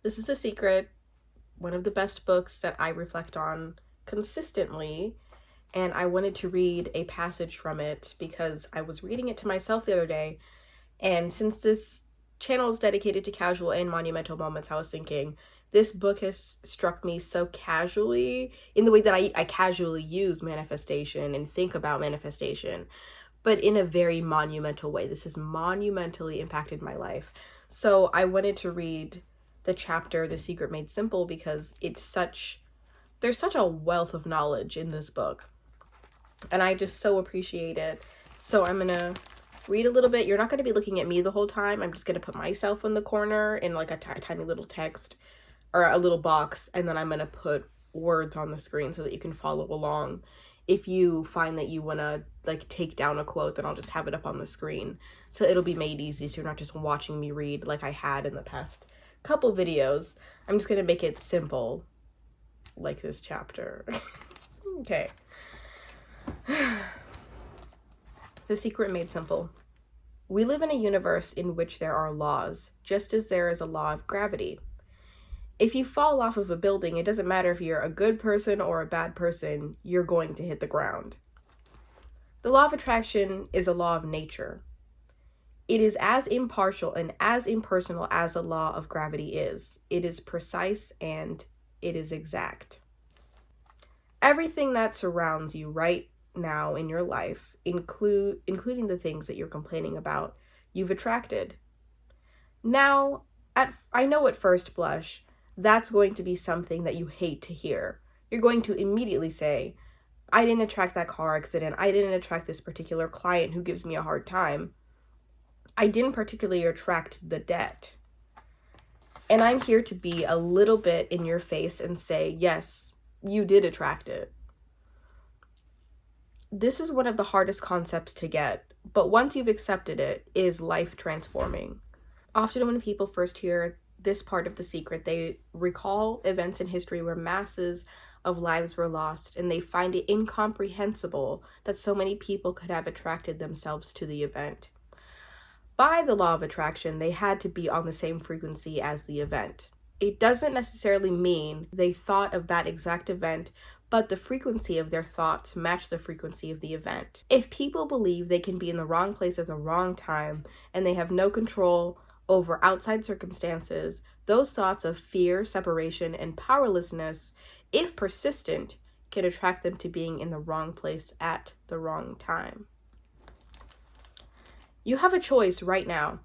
This is The Secret, one of the best books that I reflect on consistently, and I wanted to read a passage from it because I was reading it to myself the other day, and since this channel is dedicated to casual and monumental moments, I was thinking this book has struck me so casually in the way that I casually use manifestation and think about manifestation, but in a very monumental way. This has monumentally impacted my life. So I wanted to read the chapter The Secret Made Simple because there's such a wealth of knowledge in this book, and I just so appreciate it. So I'm gonna read a little bit. You're not going to be looking at me the whole time. I'm just going to put myself in the corner in like a tiny little text or a little box, and then I'm going to put words on the screen so that you can follow along. If you find that you want to like take down a quote, then I'll just have it up on the screen, so it'll be made easy, so you're not just watching me read like I had in the past couple videos. I'm just going to make it simple, like this chapter. Okay. The Secret Made Simple. We live in a universe in which there are laws, just as there is a law of gravity. If you fall off of a building, it doesn't matter if you're a good person or a bad person, you're going to hit the ground. The law of attraction is a law of nature. It is as impartial and as impersonal as the law of gravity is. It is precise and it is exact. Everything that surrounds you right now in your life, including the things that you're complaining about, you've attracted. Now, I know at first blush, that's going to be something that you hate to hear. You're going to immediately say, I didn't attract that car accident. I didn't attract this particular client who gives me a hard time. I didn't particularly attract the debt. And I'm here to be a little bit in your face and say, yes, you did attract it. This is one of the hardest concepts to get, but once you've accepted it, it is life transforming. Often when people first hear this part of The Secret, they recall events in history where masses of lives were lost, and they find it incomprehensible that so many people could have attracted themselves to the event. By the law of attraction, they had to be on the same frequency as the event. It doesn't necessarily mean they thought of that exact event, but the frequency of their thoughts match the frequency of the event. If people believe they can be in the wrong place at the wrong time and they have no control over outside circumstances, those thoughts of fear, separation, and powerlessness, if persistent, can attract them to being in the wrong place at the wrong time. You have a choice right now.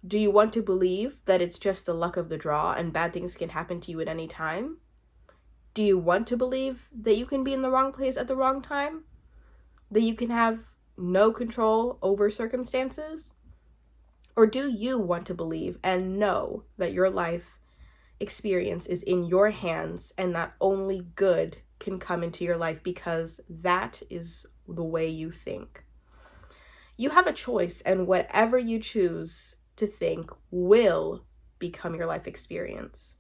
Do you want to believe that it's just the luck of the draw and bad things can happen to you at any time? Do you want to believe that you can be in the wrong place at the wrong time? That you can have no control over circumstances? Or do you want to believe and know that your life experience is in your hands and that only good can come into your life because that is the way you think? You have a choice, and whatever you choose to think will become your life experience.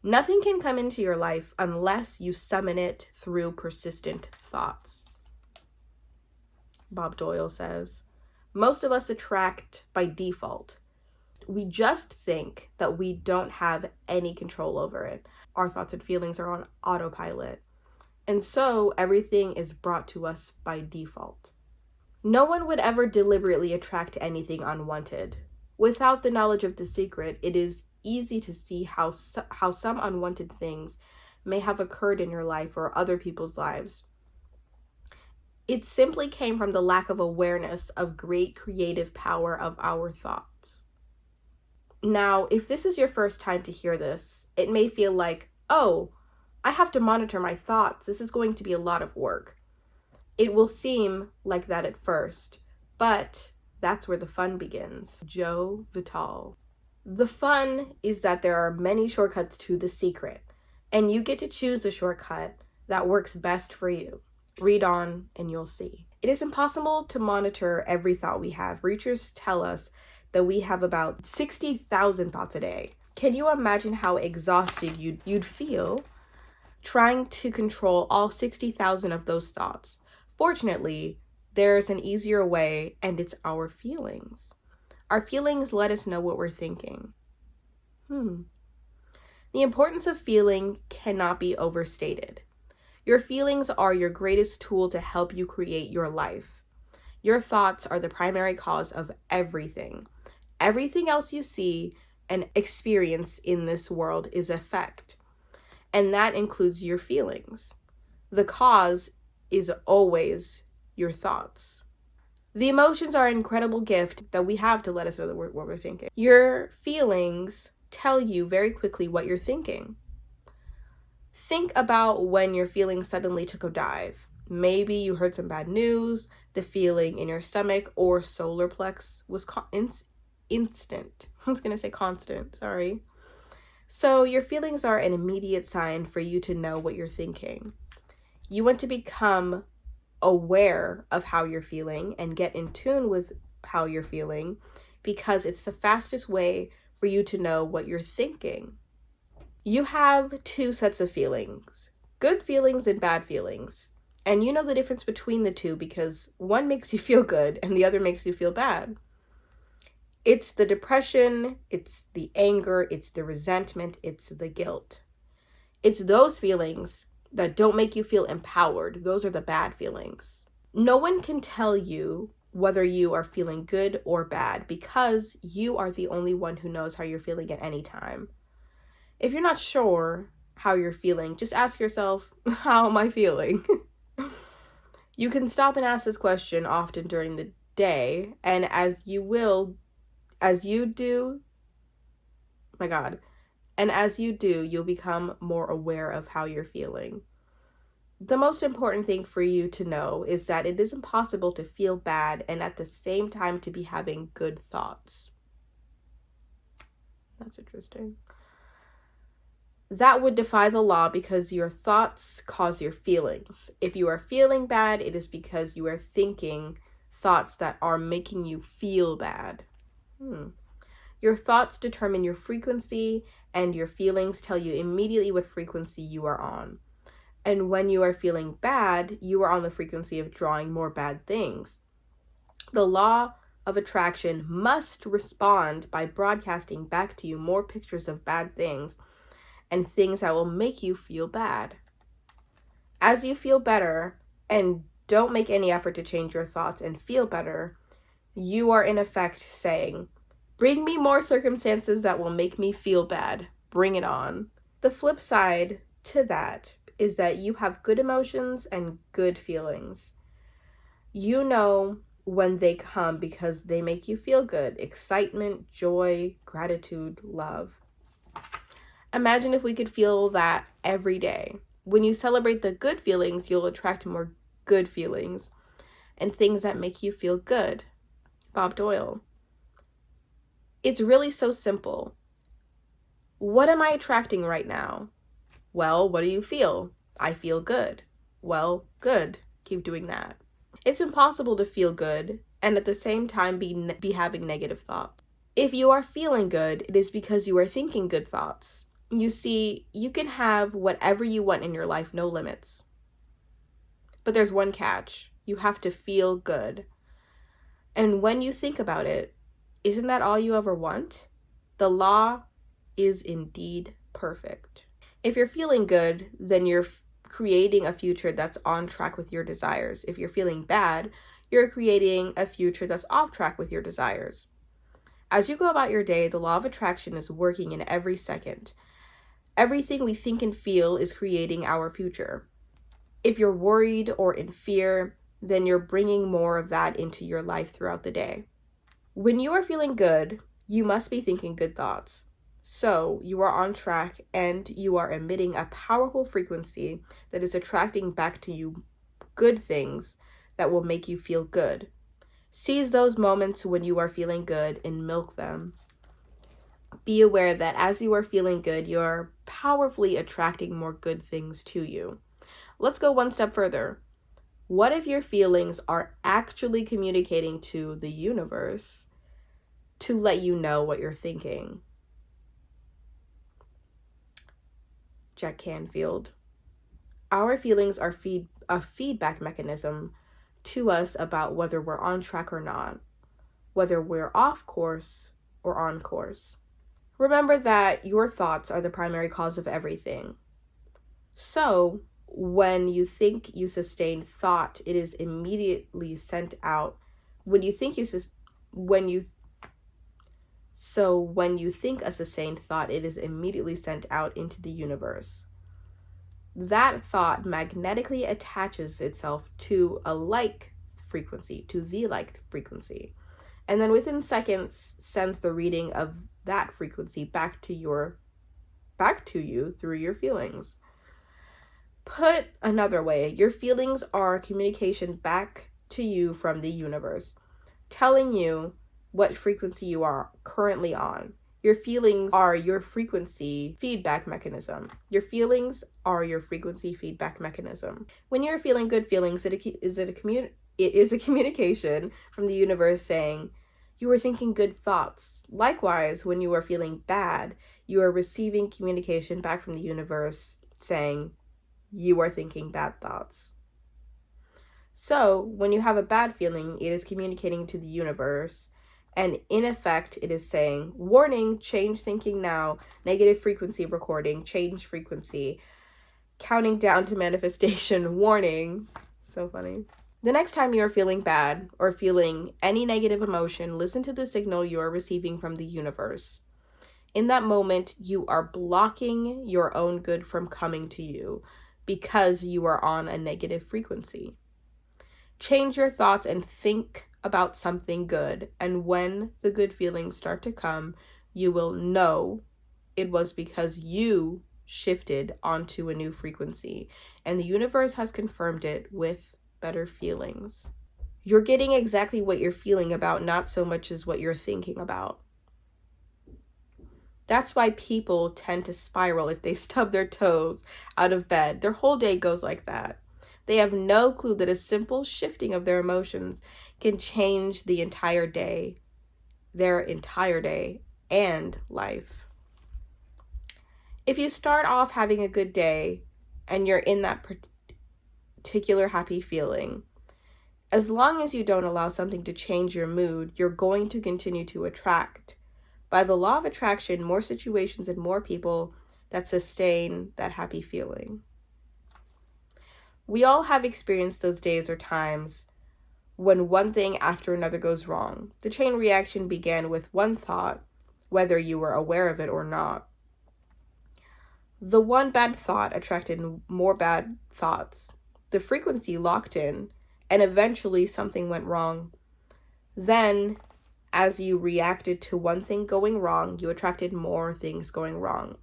Nothing can come into your life unless you summon it through persistent thoughts. Bob Doyle says, most of us attract by default. We just think that we don't have any control over it. Our thoughts and feelings are on autopilot. And so everything is brought to us by default. No one would ever deliberately attract anything unwanted. Without the knowledge of The Secret, it is easy to see how some unwanted things may have occurred in your life or other people's lives. It simply came from the lack of awareness of great creative power of our thoughts. Now, if this is your first time to hear this, it may feel like, oh, I have to monitor my thoughts. This is going to be a lot of work. It will seem like that at first, but that's where the fun begins. Joe Vitale. The fun is that there are many shortcuts to The Secret, and you get to choose the shortcut that works best for you. Read on and you'll see. It is impossible to monitor every thought we have. Researchers tell us that we have about 60,000 thoughts a day. Can you imagine how exhausted you'd feel trying to control all 60,000 of those thoughts? Fortunately, there's an easier way, and it's our feelings. Our feelings let us know what we're thinking. The importance of feeling cannot be overstated. Your feelings are your greatest tool to help you create your life. Your thoughts are the primary cause of everything. Everything else you see and experience in this world is effect, and that includes your feelings. The cause is always your thoughts. The emotions are an incredible gift that we have to let us know that what we're thinking. Your feelings tell you very quickly what you're thinking. Think about when your feelings suddenly took a dive. Maybe you heard some bad news, the feeling in your stomach or solar plex was instant. I was going to say constant, sorry. So your feelings are an immediate sign for you to know what you're thinking. You want to become aware of how you're feeling and get in tune with how you're feeling because it's the fastest way for you to know what you're thinking. You have two sets of feelings, good feelings and bad feelings. And you know the difference between the two because one makes you feel good and the other makes you feel bad. It's the depression, it's the anger, it's the resentment, it's the guilt. It's those feelings that don't make you feel empowered. Those are the bad feelings. No one can tell you whether you are feeling good or bad because you are the only one who knows how you're feeling at any time. If you're not sure how you're feeling, just ask yourself, how am I feeling? You can stop and ask this question often during the day, and as you do, you'll become more aware of how you're feeling. The most important thing for you to know is that it is impossible to feel bad and at the same time to be having good thoughts. That's interesting. That would defy the law because your thoughts cause your feelings. If you are feeling bad, it is because you are thinking thoughts that are making you feel bad. Your thoughts determine your frequency, and your feelings tell you immediately what frequency you are on. And when you are feeling bad, you are on the frequency of drawing more bad things. The law of attraction must respond by broadcasting back to you more pictures of bad things and things that will make you feel bad. As you feel better and don't make any effort to change your thoughts and feel better, you are in effect saying, bring me more circumstances that will make me feel bad. Bring it on. The flip side to that is that you have good emotions and good feelings. You know when they come because they make you feel good. Excitement, joy, gratitude, love. Imagine if we could feel that every day. When you celebrate the good feelings, you'll attract more good feelings and things that make you feel good. Bob Doyle. It's really so simple. What am I attracting right now? Well, what do you feel? I feel good. Well, good. Keep doing that. It's impossible to feel good and at the same time be having negative thoughts. If you are feeling good, it is because you are thinking good thoughts. You see, you can have whatever you want in your life, no limits. But there's one catch. You have to feel good. And when you think about it, isn't that all you ever want? The law is indeed perfect. If you're feeling good, then you're creating a future that's on track with your desires. If you're feeling bad, you're creating a future that's off track with your desires. As you go about your day, the law of attraction is working in every second. Everything we think and feel is creating our future. If you're worried or in fear, then you're bringing more of that into your life throughout the day. When you are feeling good, you must be thinking good thoughts. So you are on track and you are emitting a powerful frequency that is attracting back to you good things that will make you feel good. Seize those moments when you are feeling good and milk them. Be aware that as you are feeling good, you're powerfully attracting more good things to you. Let's go one step further. What if your feelings are actually communicating to the universe to let you know what you're thinking? Jack Canfield. Our feelings are a feedback mechanism to us about whether we're on track or not, whether we're off course or on course. Remember that your thoughts are the primary cause of everything. So, when you think you sustain thought, it is immediately sent out. When you think when you So when you think a sustained thought, it is immediately sent out into the universe. That thought magnetically attaches itself to a like frequency, to the like frequency, and then within seconds sends the reading of that frequency back to you through your feelings. Put another way, your feelings are communication back to you from the universe, telling you what frequency you are currently on. Your feelings are your frequency feedback mechanism. Your feelings are your frequency feedback mechanism. When you're feeling good feelings, it is a communication from the universe saying, you are thinking good thoughts. Likewise, when you are feeling bad, you are receiving communication back from the universe saying, you are thinking bad thoughts. So, when you have a bad feeling, it is communicating to the universe, and in effect, it is saying, warning, change thinking now, negative frequency recording, change frequency, counting down to manifestation, warning. So funny. The next time you are feeling bad or feeling any negative emotion, listen to the signal you are receiving from the universe. In that moment, you are blocking your own good from coming to you because you are on a negative frequency. Change your thoughts and think about something good, and when the good feelings start to come, you will know it was because you shifted onto a new frequency, and the universe has confirmed it with better feelings. You're getting exactly what you're feeling about, not so much as what you're thinking about. That's why people tend to spiral if they stub their toes out of bed. Their whole day goes like that. They have no clue that a simple shifting of their emotions can change their entire day, and life. If you start off having a good day and you're in that particular happy feeling, as long as you don't allow something to change your mood, you're going to continue to attract, by the law of attraction, more situations and more people that sustain that happy feeling. We all have experienced those days or times when one thing after another goes wrong. The chain reaction began with one thought, whether you were aware of it or not. The one bad thought attracted more bad thoughts. The frequency locked in, and eventually something went wrong. Then, as you reacted to one thing going wrong, you attracted more things going wrong.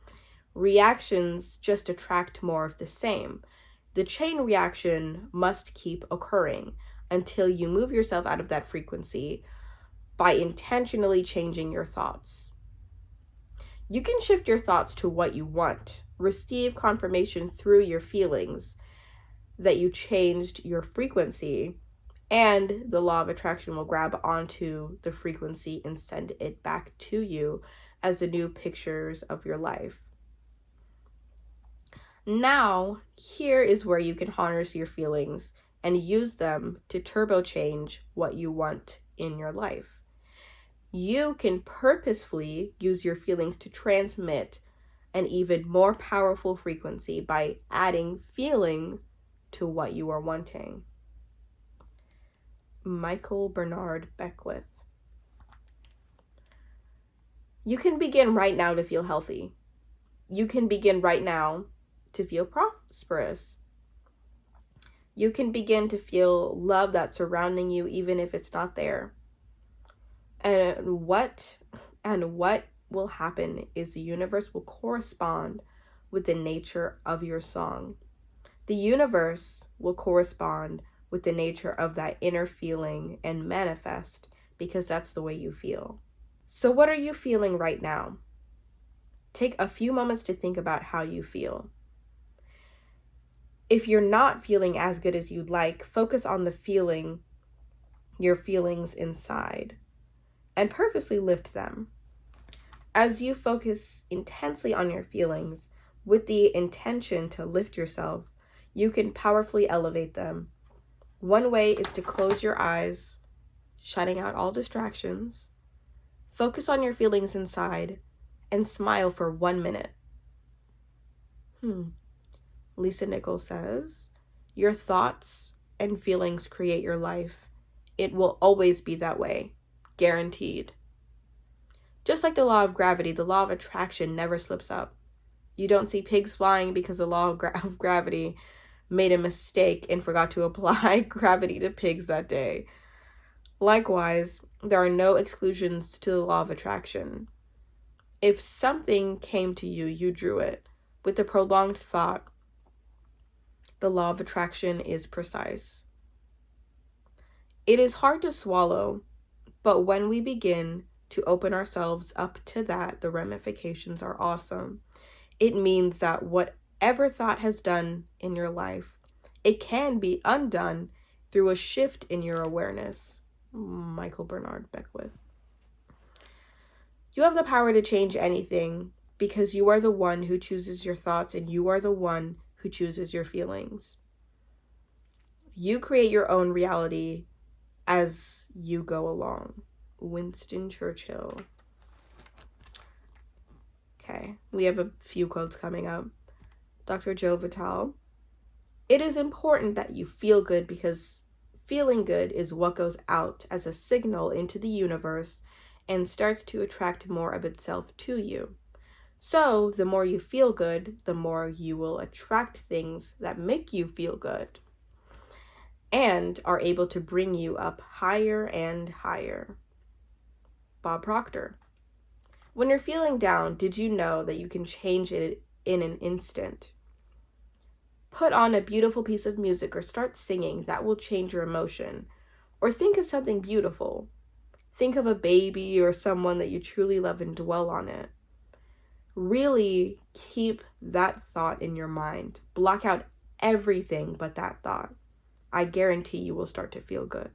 Reactions just attract more of the same. The chain reaction must keep occurring until you move yourself out of that frequency by intentionally changing your thoughts. You can shift your thoughts to what you want. Receive confirmation through your feelings that you changed your frequency, and the law of attraction will grab onto the frequency and send it back to you as the new pictures of your life. Now, here is where you can harness your feelings and use them to turbo change what you want in your life. You can purposefully use your feelings to transmit an even more powerful frequency by adding feeling to what you are wanting. Michael Bernard Beckwith. You can begin right now to feel healthy. You can begin right now to feel prosperous. You can begin to feel love that's surrounding you even if it's not there. And what will happen is the universe will correspond with the nature of your song. The universe will correspond with the nature of that inner feeling and manifest, because that's the way you feel. So what are you feeling right now? Take a few moments to think about how you feel. If you're not feeling as good as you'd like, focus on your feelings inside, and purposely lift them. As you focus intensely on your feelings with the intention to lift yourself, you can powerfully elevate them. One way is to close your eyes, shutting out all distractions. Focus on your feelings inside and smile for 1 minute. Lisa Nichols says, your thoughts and feelings create your life. It will always be that way. Guaranteed. Just like the law of gravity, the law of attraction never slips up. You don't see pigs flying because the law of gravity made a mistake and forgot to apply gravity to pigs that day. Likewise, there are no exclusions to the law of attraction. If something came to you, you drew it. With the prolonged thought, the law of attraction is precise. It is hard to swallow, but when we begin to open ourselves up to that, the ramifications are awesome. It means that whatever thought has done in your life, it can be undone through a shift in your awareness. Michael Bernard Beckwith. You have the power to change anything because you are the one who chooses your thoughts and you are the one who chooses your feelings. You create your own reality as you go along. Winston Churchill. Okay, we have a few quotes coming up. Dr. Joe Vitale. It is important that you feel good because feeling good is what goes out as a signal into the universe and starts to attract more of itself to you. So, the more you feel good, the more you will attract things that make you feel good and are able to bring you up higher and higher. Bob Proctor. When you're feeling down, did you know that you can change it in an instant? Put on a beautiful piece of music or start singing. That will change your emotion. Or think of something beautiful. Think of a baby or someone that you truly love and dwell on it. Really keep that thought in your mind. Block out everything but that thought. I guarantee you will start to feel good.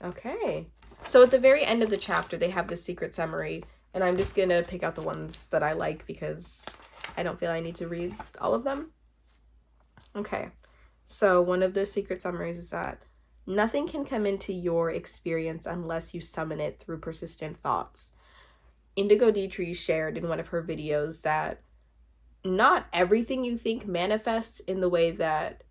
Okay. So at the very end of the chapter, they have the secret summary, and I'm just going to pick out the ones that I like because I don't feel I need to read all of them. Okay. So one of the secret summaries is that nothing can come into your experience unless you summon it through persistent thoughts. Indigo Dietrich shared in one of her videos that not everything you think manifests in the way that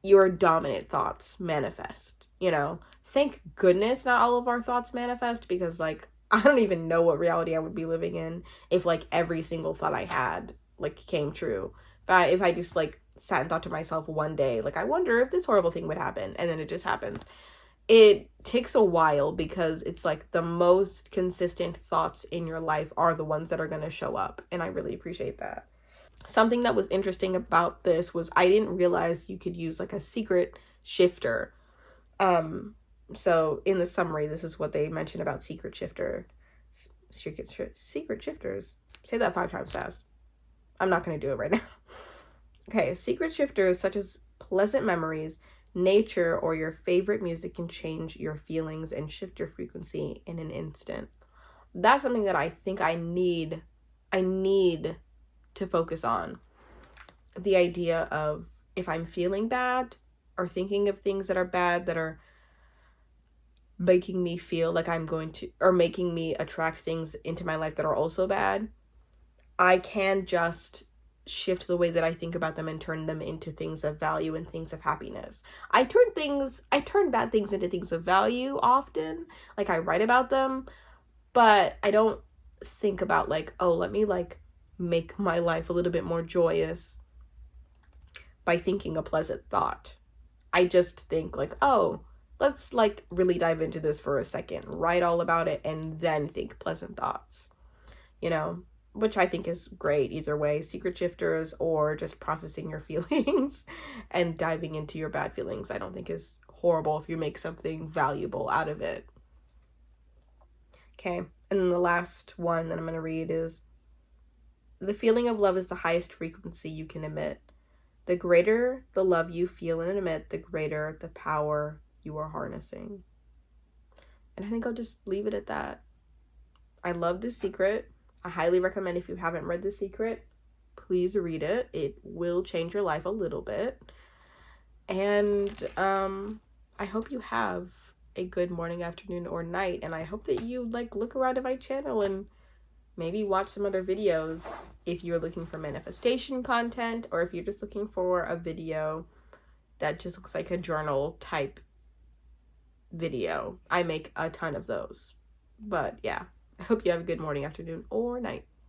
your dominant thoughts manifest, you know? Thank goodness not all of our thoughts manifest, because like I don't even know what reality I would be living in if like every single thought I had like came true. But if I just like sat and thought to myself one day, like I wonder if this horrible thing would happen, and then it just happens. It takes a while because it's like the most consistent thoughts in your life are the ones that are going to show up, and I really appreciate that. Something that was interesting about this was I didn't realize you could use like a secret shifter. So in the summary, this is what they mentioned about secret shifters. Say that 5 times fast. I'm not going to do it right now. Okay, secret shifters such as pleasant memories, nature, or your favorite music can change your feelings and shift your frequency in an instant. That's something that I think I need to focus on. The idea of if I'm feeling bad or thinking of things that are bad that are making me feel like I'm going to, or making me attract things into my life that are also bad, I can just shift the way that I think about them and turn them into things of value and things of happiness. I turn bad things into things of value often. Like I write about them, but I don't think about like, oh, let me like make my life a little bit more joyous by thinking a pleasant thought. I just think like, oh, let's like really dive into this for a second, write all about it, and then think pleasant thoughts, you know, which I think is great either way, secret shifters or just processing your feelings and diving into your bad feelings. I don't think is horrible if you make something valuable out of it. Okay, and then the last one that I'm going to read is, the feeling of love is the highest frequency you can emit. The greater the love you feel and emit, the greater the power you are harnessing. And I think I'll just leave it at that. I love The Secret. I highly recommend, if you haven't read The Secret, please read it. It will change your life a little bit. And I hope you have a good morning, afternoon, or night. And I hope that you like look around at my channel and maybe watch some other videos if you're looking for manifestation content, or if you're just looking for a video that just looks like a journal type video. I make a ton of those. But yeah, I hope you have a good morning, afternoon, or night.